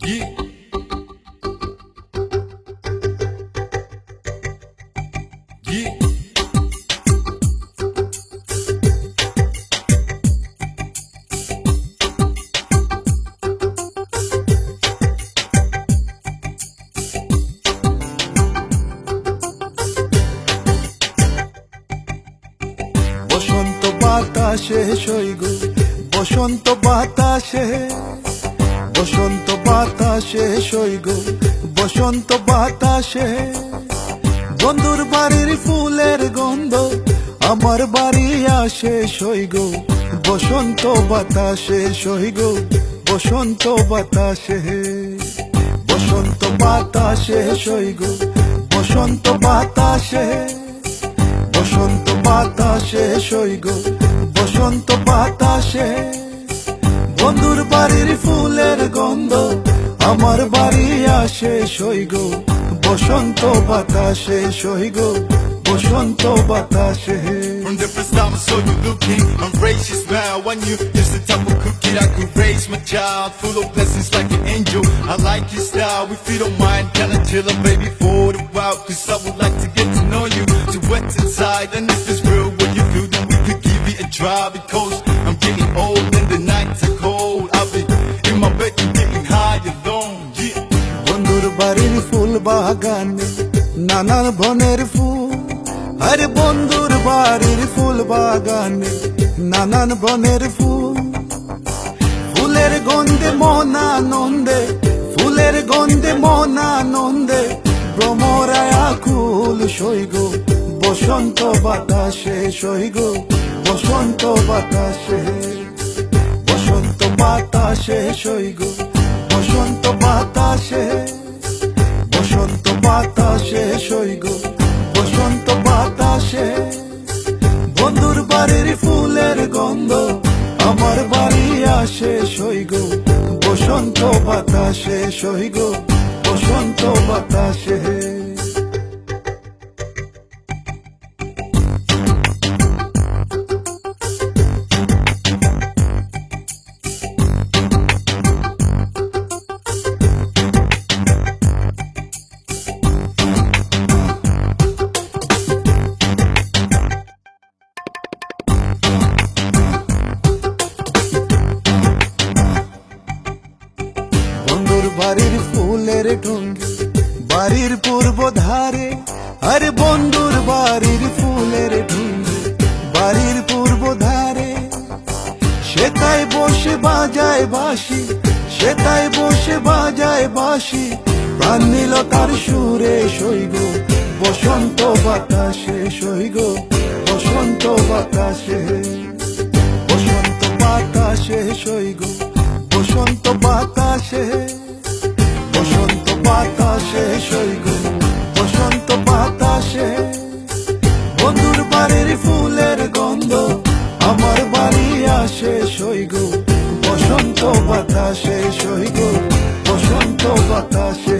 Yeah. Yeah. বসন্ত বাতাসে সইগ বসন্ত বাতাসে বসন্ত বাতাসে সইগ বসন্ত বাতাসে বন্ধুর বাড়ির ফুলের গন্ধ আমার বাড়ি আসে সইগ বসন্ত বাতাসে সইগ বসন্ত বাতাসে বসন্ত বাতাসে সইগ বসন্ত বাতাসে বসন্ত বাতাসে সইগ বসন্ত বাতাসে বন্ধুর বাড়ির ফুলের গন্ধ আমার বাড়ি আসে সইগ বসন্ত বাতাসে সইগ বসন্ত বাতাসে From different styles, I saw you looking embrace your smile. When you just the type of cookie that could raise my child, full of blessings like an angel. I like your style, if you don't mind, can I chill a baby for a while? Cause I would like to get to know you, to what's inside. And if it's real what you feel, then we could give it a try. Because I'm getting old and the nights are cold. I've been in my bed and getting high alone. Yeah. বন্ধুর বাড়ির ফুল বাগানে নানান বনের ফুল আরে বন্ধুর বাড়ির ফুল বাগানে নানান বনের ফুল ফুলের গন্ধে মন আনন্দে ফুলের গন্ধে মন আনন্দে ভ্রমরায় আকুল সইগ বসন্ত বাতাসে সইগ বসন্ত বাতাসে বসন্ত বাতাসে সইগ বসন্ত বাতাসে বসন্ত বাতাসে সইগ বসন্ত বাতাসে বন্ধুর বাড়ির ফুলের গন্ধ আমার বাড়ি আসে সইগ বসন্ত বাতাসে সইগ বসন্ত বাতাসে বাড়ির ফুলের ঢঙ্গি বাড়ির পূর্ব ধারে আরে বন্ধুর বাড়ির ফুলের ঢঙ্গি বাড়ির পূর্ব ধারে সেটাই বসে বাজায় বাঁশি সেটাই বসে বাজায় বাঁশি প্রাণ নিল তার সুরে সইগ বসন্ত বাতাসে সইগ বসন্ত বাতাসে বসন্ত বাতাসে সইগ বসন্ত বাতাসে বসন্ত বাতাসে সইগ বসন্ত বাতাসে বন্ধুর বাড়ির ফুলের গন্ধ আমার বাড়ি আসে সইগ বসন্ত বাতাসে সইগ বসন্ত বাতাসে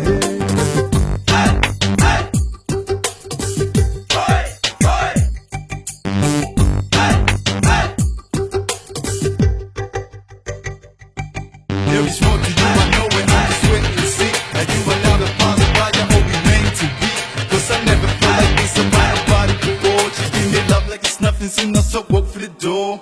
There is more to you, I know it, I'm just waiting to see. And you are now the father, why I hope we meant to be. Cause I never felt like this about nobody before. Just give me love like it's nothing, soon I so walk for the door.